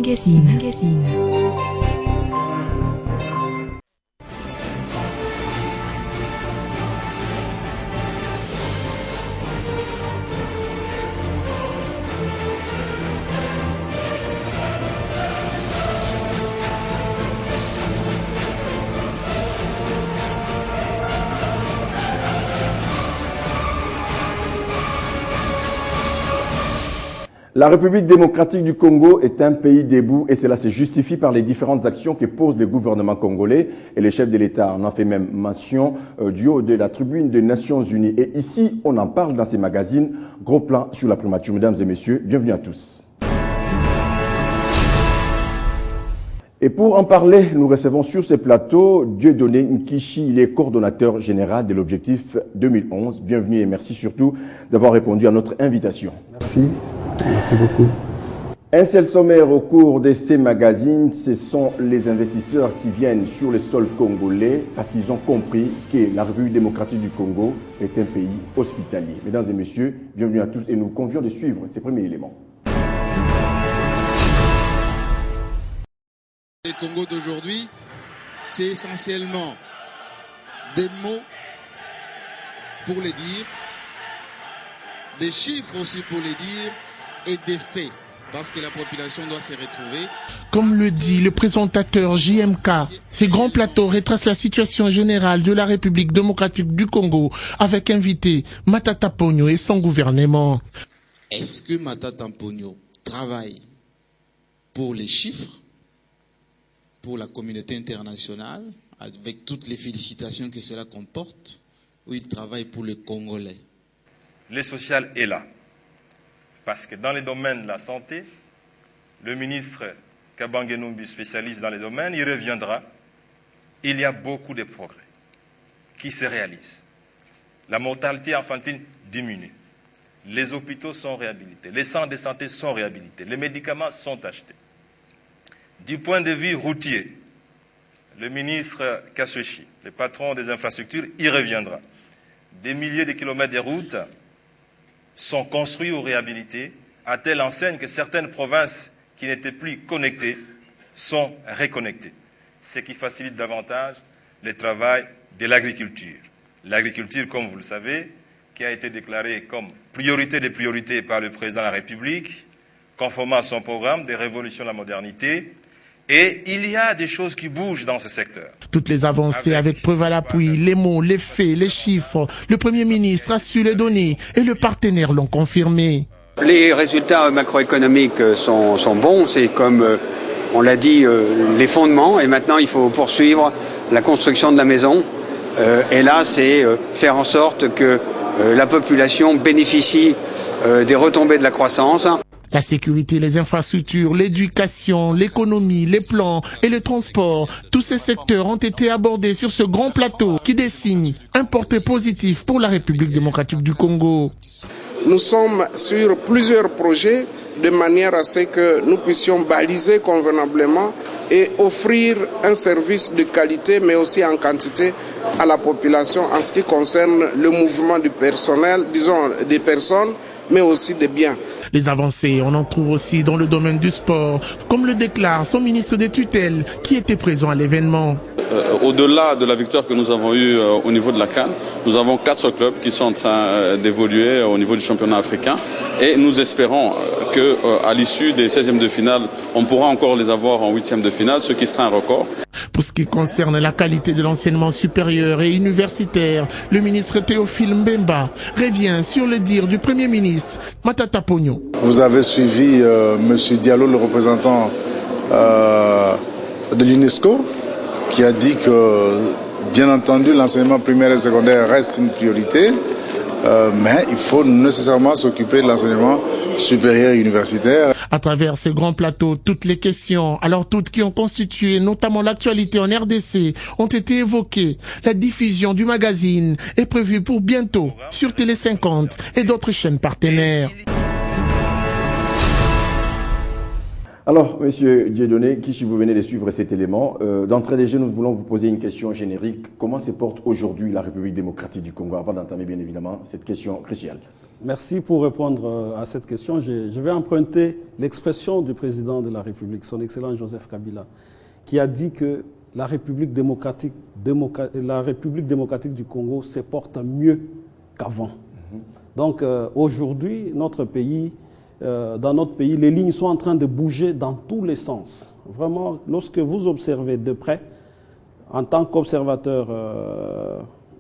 Magazine. La République démocratique du Congo est un pays debout et cela se justifie par les différentes actions que posent les gouvernements congolais et les chefs de l'État. On en fait même mention du haut de la tribune des Nations Unies. Et ici, on en parle dans ces magazines. Gros plan sur la primature. Mesdames et messieurs, bienvenue à tous. Et pour en parler, nous recevons sur ce plateau Dieudonné Nkichi, il est coordonnateur général de l'Objectif 2011. Bienvenue et merci surtout d'avoir répondu à notre invitation. Merci, merci beaucoup. Un seul sommaire au cours de ces magazines, ce sont les investisseurs qui viennent sur le sol congolais parce qu'ils ont compris que la République démocratique du Congo est un pays hospitalier. Mesdames et messieurs, bienvenue à tous et nous vous convions de suivre ces premiers éléments. Le Congo d'aujourd'hui, c'est essentiellement des mots pour les dire, des chiffres aussi pour les dire et des faits, parce que la population doit se retrouver. Comme le dit le présentateur JMK, ces grands plateaux retracent la situation générale de la République démocratique du Congo avec invité Matata Ponyo et son gouvernement. Est-ce que Matata Ponyo travaille pour les chiffres, pour la communauté internationale, avec toutes les félicitations que cela comporte, ou il travaille pour le Congolais? Le social est là. Parce que dans les domaines de la santé, le ministre Kabange Numbi, spécialiste dans les domaines, il reviendra. Il y a beaucoup de progrès qui se réalisent. La mortalité infantile diminue. Les hôpitaux sont réhabilités. Les centres de santé sont réhabilités. Les médicaments sont achetés. Du point de vue routier, le ministre Kassochi, le patron des infrastructures, y reviendra. Des milliers de kilomètres de routes sont construits ou réhabilités à telle enseigne que certaines provinces qui n'étaient plus connectées sont reconnectées, ce qui facilite davantage le travail de l'agriculture. L'agriculture, comme vous le savez, qui a été déclarée comme priorité des priorités par le président de la République, conformément à son programme de révolution de la modernité. Et il y a des choses qui bougent dans ce secteur. Toutes les avancées avec preuve à l'appui, les mots, les faits, les chiffres. Le Premier ministre a su les donner et le partenaire l'ont confirmé. Les résultats macroéconomiques sont bons, c'est comme on l'a dit, les fondements. Et maintenant, il faut poursuivre la construction de la maison. Et là, c'est faire en sorte que la population bénéficie des retombées de la croissance. La sécurité, les infrastructures, l'éducation, l'économie, les plans et le transport, tous ces secteurs ont été abordés sur ce grand plateau qui dessine un portrait positif pour la République démocratique du Congo. Nous sommes sur plusieurs projets de manière à ce que nous puissions baliser convenablement et offrir un service de qualité mais aussi en quantité à la population en ce qui concerne le mouvement du personnel, disons des personnes, mais aussi des biens. Les avancées, on en trouve aussi dans le domaine du sport, comme le déclare son ministre des tutelles qui était présent à l'événement. Au-delà de la victoire que nous avons eue au niveau de la CAN, nous avons 4 clubs qui sont en train d'évoluer au niveau du championnat africain et nous espérons qu'à l'issue des 16e de finale, on pourra encore les avoir en 8e de finale, ce qui sera un record. Pour ce qui concerne la qualité de l'enseignement supérieur et universitaire, le ministre Théophile Mbemba revient sur le dire du Premier ministre Matata Ponyo. Vous avez suivi M. Diallo, le représentant de l'UNESCO, qui a dit que, bien entendu, l'enseignement primaire et secondaire reste une priorité, mais il faut nécessairement s'occuper de l'enseignement supérieur et universitaire. À travers ces grands plateaux, toutes les questions, alors toutes qui ont constitué notamment l'actualité en RDC, ont été évoquées. La diffusion du magazine est prévue pour bientôt sur Télé 50 et d'autres chaînes partenaires. Alors, Monsieur Dieudonné Nkichi, vous venez de suivre cet élément. D'entrée de jeu, nous voulons vous poser une question générique. Comment se porte aujourd'hui la République démocratique du Congo? Avant d'entamer bien évidemment cette question cruciale. Merci pour répondre à cette question. Je vais emprunter l'expression du président de la République, son Excellence Joseph Kabila, qui a dit que la République démocratique du Congo se porte mieux qu'avant. Donc aujourd'hui, dans notre pays, les lignes sont en train de bouger dans tous les sens. Vraiment, lorsque vous observez de près, en tant qu'observateur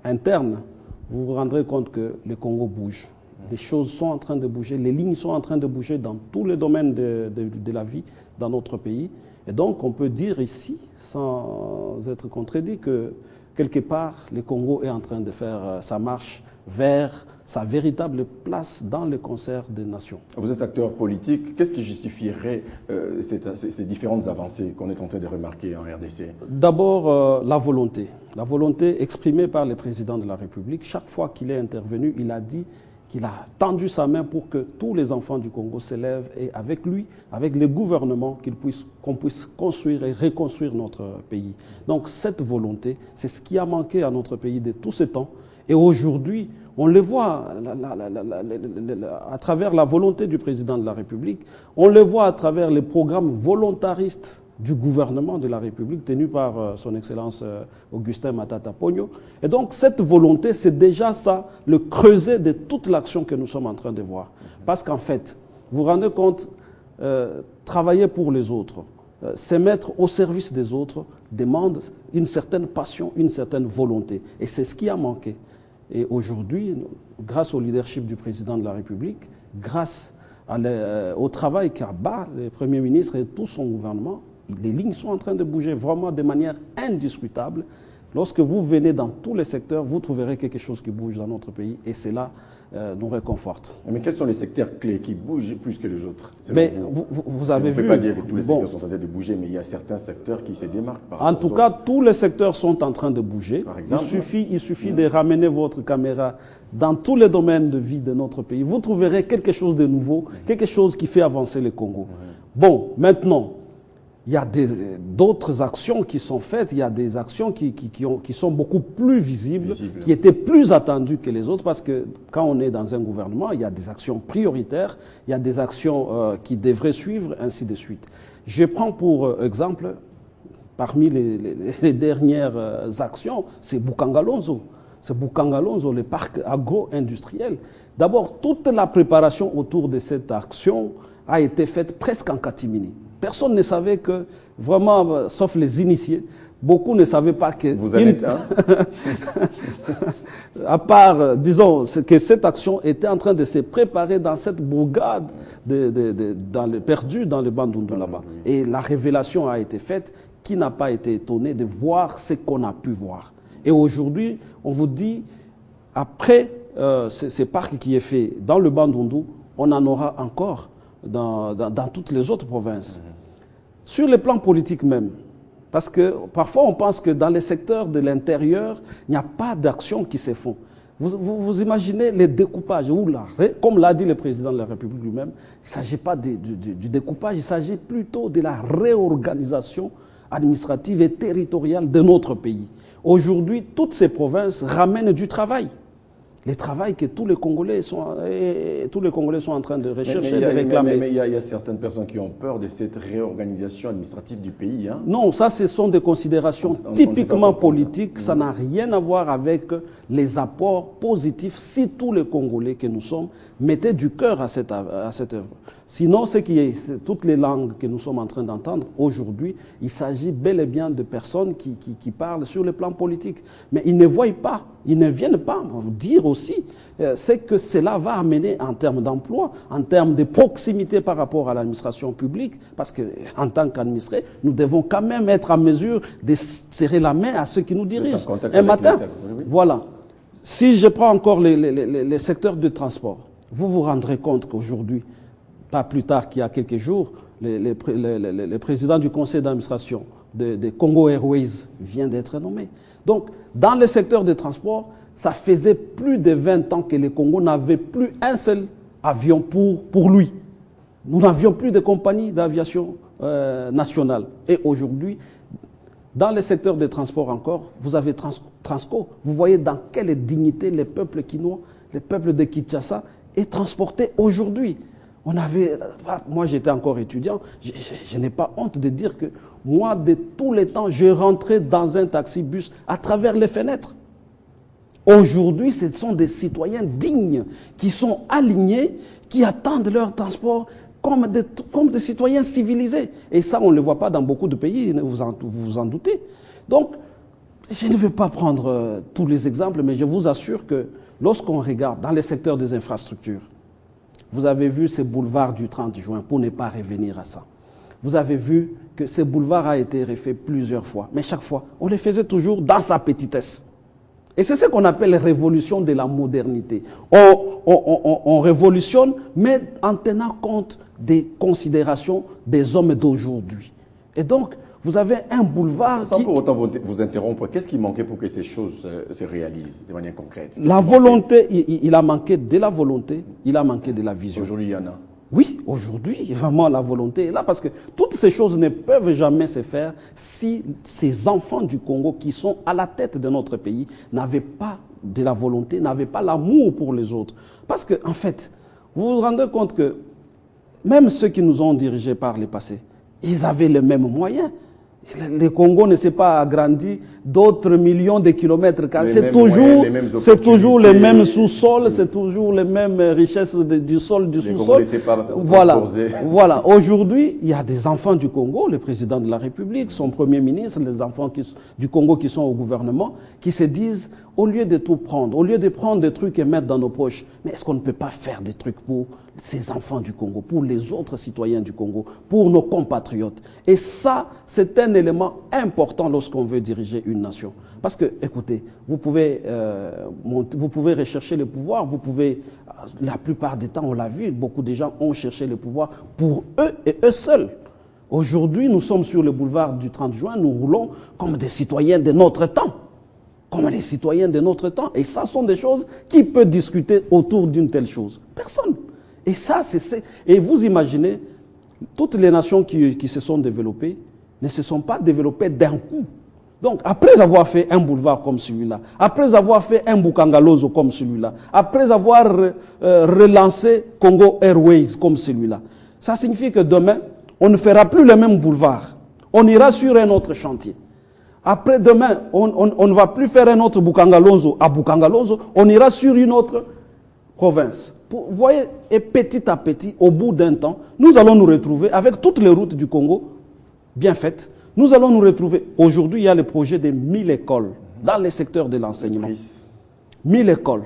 interne, vous vous rendrez compte que le Congo bouge. Des choses sont en train de bouger, les lignes sont en train de bouger dans tous les domaines de la vie dans notre pays. Et donc, on peut dire ici, sans être contredit, que quelque part, le Congo est en train de faire sa marche vers sa véritable place dans le concert des nations. Vous êtes acteur politique. Qu'est-ce qui justifierait ces différentes avancées qu'on est en train de remarquer en RDC? D'abord, la volonté exprimée par le président de la République. Chaque fois qu'il est intervenu, il a dit qu'il a tendu sa main pour que tous les enfants du Congo s'élèvent et avec lui, avec le gouvernement, qu'on puisse construire et reconstruire notre pays. Donc cette volonté, c'est ce qui a manqué à notre pays de tout ce temps. Et aujourd'hui, on le voit à travers la volonté du président de la République, on le voit à travers les programmes volontaristes du gouvernement de la République tenu par son Excellence Augustin Matata Ponyo. Et donc cette volonté, c'est déjà ça, le creuset de toute l'action que nous sommes en train de voir. Parce qu'en fait, vous vous rendez compte, travailler pour les autres, se mettre au service des autres, demande une certaine passion, une certaine volonté. Et c'est ce qui a manqué. Et aujourd'hui, grâce au leadership du président de la République, grâce au travail qu'abat le Premier ministre et tout son gouvernement, les lignes sont en train de bouger vraiment de manière indiscutable. Lorsque vous venez dans tous les secteurs, vous trouverez quelque chose qui bouge dans notre pays et cela nous réconforte. Mais quels sont les secteurs clés qui bougent plus que les autres? Mais vous avez vu... On ne peut pas dire que tous les secteurs sont en train de bouger, mais il y a certains secteurs qui se démarquent. En tout cas, tous les secteurs sont en train de bouger. Par exemple, il suffit de ramener votre caméra dans tous les domaines de vie de notre pays. Vous trouverez quelque chose de nouveau, quelque chose qui fait avancer le Congo. Bon, maintenant... Il y a d'autres actions qui sont faites, il y a des actions qui sont beaucoup plus visibles, qui étaient plus attendues que les autres, parce que quand on est dans un gouvernement, il y a des actions prioritaires, il y a des actions qui devraient suivre, ainsi de suite. Je prends pour exemple, parmi les dernières actions, c'est Bukangalonzo. C'est Bukangalonzo, le parc agro-industriel. D'abord, toute la préparation autour de cette action a été faite presque en catimini. Personne ne savait que, vraiment, sauf les initiés, beaucoup ne savaient pas que... Vous en êtes un. À part, disons, que cette action était en train de se préparer dans cette bourgade perdue dans le Bandundu là-bas. Et la révélation a été faite. Qui n'a pas été étonné de voir ce qu'on a pu voir? Et aujourd'hui, on vous dit, après ce parc qui est fait dans le Bandundu, on en aura encore dans toutes les autres provinces. Sur le plan politique même, parce que parfois on pense que dans les secteurs de l'intérieur, il n'y a pas d'action qui se font. Vous imaginez les découpages, comme l'a dit le président de la République lui-même, il ne s'agit pas du découpage, il s'agit plutôt de la réorganisation administrative et territoriale de notre pays. Aujourd'hui, toutes ces provinces ramènent du travail. Le travail que tous les Congolais sont en train de rechercher et de réclamer. Mais il y a certaines personnes qui ont peur de cette réorganisation administrative du pays. Hein? Non, ça, ce sont des considérations typiquement politiques. Ça n'a rien à voir avec les apports positifs si tous les Congolais que nous sommes mettaient du cœur à cette œuvre. Sinon, toutes les langues que nous sommes en train d'entendre aujourd'hui, il s'agit bel et bien de personnes qui parlent sur le plan politique. Mais ils ne voient pas, ils ne viennent pas vous dire aussi ce que cela va amener en termes d'emploi, en termes de proximité par rapport à l'administration publique, parce qu'en tant qu'administrés, nous devons quand même être en mesure de serrer la main à ceux qui nous dirigent. Un matin, voilà. Si je prends encore les secteurs de transport, vous vous rendrez compte qu'aujourd'hui, pas plus tard qu'il y a quelques jours, le président du conseil d'administration de Congo Airways vient d'être nommé. Donc, dans le secteur des transports, ça faisait plus de 20 ans que le Congo n'avait plus un seul avion pour lui. Nous n'avions plus de compagnie d'aviation nationale. Et aujourd'hui, dans le secteur des transports encore, vous avez Transco. Vous voyez dans quelle dignité les peuples quinois, les peuples de Kinshasa est transporté aujourd'hui. Moi, j'étais encore étudiant, je n'ai pas honte de dire que moi, de tous les temps, je rentrais dans un taxi-bus à travers les fenêtres. Aujourd'hui, ce sont des citoyens dignes qui sont alignés, qui attendent leur transport comme des citoyens civilisés. Et ça, on ne le voit pas dans beaucoup de pays, vous vous en doutez. Donc, je ne vais pas prendre tous les exemples, mais je vous assure que lorsqu'on regarde dans les secteurs des infrastructures, vous avez vu ce boulevard du 30 juin, pour ne pas revenir à ça. Vous avez vu que ce boulevard a été refait plusieurs fois, mais chaque fois, on le faisait toujours dans sa petitesse. Et c'est ce qu'on appelle révolution de la modernité. On révolutionne, mais en tenant compte des considérations des hommes d'aujourd'hui. Et donc, vous avez un boulevard Sans pour autant vous interrompre, qu'est-ce qui manquait pour que ces choses se réalisent de manière concrète? La volonté, il a manqué de la volonté, il a manqué de la vision. Aujourd'hui, il y en a. Oui, aujourd'hui, vraiment, la volonté est là, parce que toutes ces choses ne peuvent jamais se faire si ces enfants du Congo qui sont à la tête de notre pays n'avaient pas de la volonté, n'avaient pas l'amour pour les autres. Parce que, en fait, vous vous rendez compte que même ceux qui nous ont dirigés par le passé, ils avaient les mêmes moyens. Le Congo ne s'est pas agrandi d'autres millions de kilomètres. C'est toujours les mêmes sous-sols, c'est toujours les mêmes richesses du sol, du sous-sol. Voilà. Aujourd'hui, il y a des enfants du Congo, le président de la République, son premier ministre, les enfants du Congo qui sont au gouvernement, qui se disent, au lieu de tout prendre, au lieu de prendre des trucs et mettre dans nos poches, mais est-ce qu'on ne peut pas faire des trucs pour ces enfants du Congo, pour les autres citoyens du Congo, pour nos compatriotes? Et ça, c'est un élément important lorsqu'on veut diriger une nation. Parce que, écoutez, vous pouvez rechercher le pouvoir, la plupart des temps, on l'a vu, beaucoup de gens ont cherché le pouvoir pour eux et eux seuls. Aujourd'hui, nous sommes sur le boulevard du 30 juin, nous roulons comme des citoyens de notre temps. Comme les citoyens de notre temps. Et ça sont des choses qui peuvent discuter autour d'une telle chose. Personne. Et ça, et vous imaginez, toutes les nations qui se sont développées ne se sont pas développées d'un coup. Donc, après avoir fait un boulevard comme celui-là, après avoir fait un Bukangalozo comme celui-là, après avoir relancé Congo Airways comme celui-là, ça signifie que demain, on ne fera plus le même boulevard. On ira sur un autre chantier. Après demain, on ne va plus faire un autre Bukangalozo à Bukangalozo, on ira sur une autre province. Vous voyez, et petit à petit, au bout d'un temps, nous allons nous retrouver avec toutes les routes du Congo bien faites. Nous allons nous retrouver. Aujourd'hui, il y a le projet de 1000 écoles dans les secteurs de l'enseignement. 1000 écoles.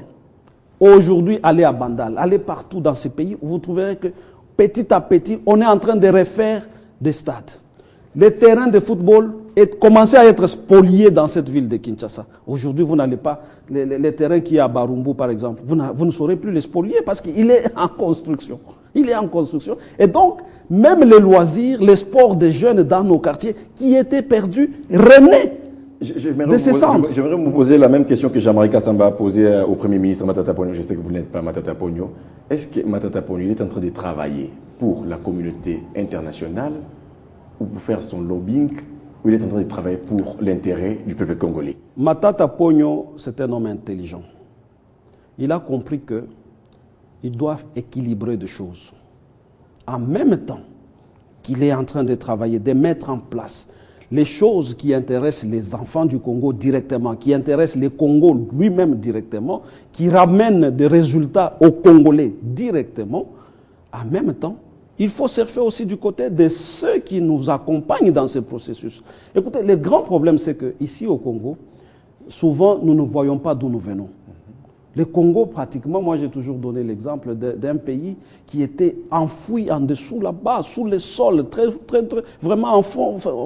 Aujourd'hui, allez à Bandal, allez partout dans ces pays, vous trouverez que petit à petit, on est en train de refaire des stades. Les terrains de football commencent à être spoliés dans cette ville de Kinshasa. Aujourd'hui, vous n'allez pas, les terrains qui est à Barumbu, par exemple, vous ne saurez plus les spolier parce qu'il est en construction. Il est en construction. Et donc, même les loisirs, les sports des jeunes dans nos quartiers qui étaient perdus, renaissent de ces centres. J'aimerais vous poser la même question que Jean-Marie Kassamba a posée au Premier ministre Matata Ponyo. Je sais que vous n'êtes pas Matata Ponyo. Est-ce que Matata Ponyo est en train de travailler pour la communauté internationale ou pour faire son lobbying, ou il est en train de travailler pour l'intérêt du peuple congolais? Matata Ponyo, c'est un homme intelligent. Il a compris qu'il doit équilibrer des choses. En même temps qu'il est en train de travailler, de mettre en place les choses qui intéressent les enfants du Congo directement, qui intéressent le Congo lui-même directement, qui ramènent des résultats aux Congolais directement, en même temps, il faut surfer aussi du côté de ceux qui nous accompagnent dans ce processus. Écoutez, le grand problème, c'est qu'ici au Congo, souvent, nous ne voyons pas d'où nous venons. Le Congo, pratiquement, moi j'ai toujours donné l'exemple d'un pays qui était enfoui en dessous, là-bas, sous le sol, vraiment en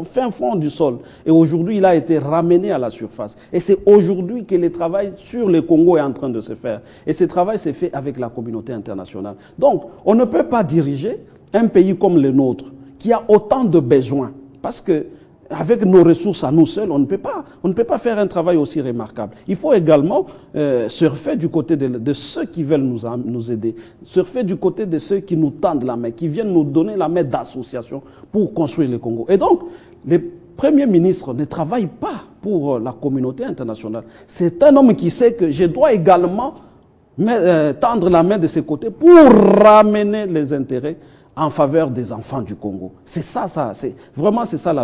fin fond du sol. Et aujourd'hui, il a été ramené à la surface. Et c'est aujourd'hui que le travail sur le Congo est en train de se faire. Et ce travail s'est fait avec la communauté internationale. Donc, on ne peut pas diriger un pays comme le nôtre, qui a autant de besoins, parce que avec nos ressources à nous seuls, on ne peut pas faire un travail aussi remarquable. Il faut également surfer du côté de ceux qui veulent nous aider, surfer du côté de ceux qui nous tendent la main, qui viennent nous donner la main d'association pour construire le Congo. Et donc, le Premier ministre ne travaille pas pour la communauté internationale. C'est un homme qui sait que je dois également tendre la main de ses côtés pour ramener les intérêts en faveur des enfants du Congo. C'est ça, vraiment c'est ça la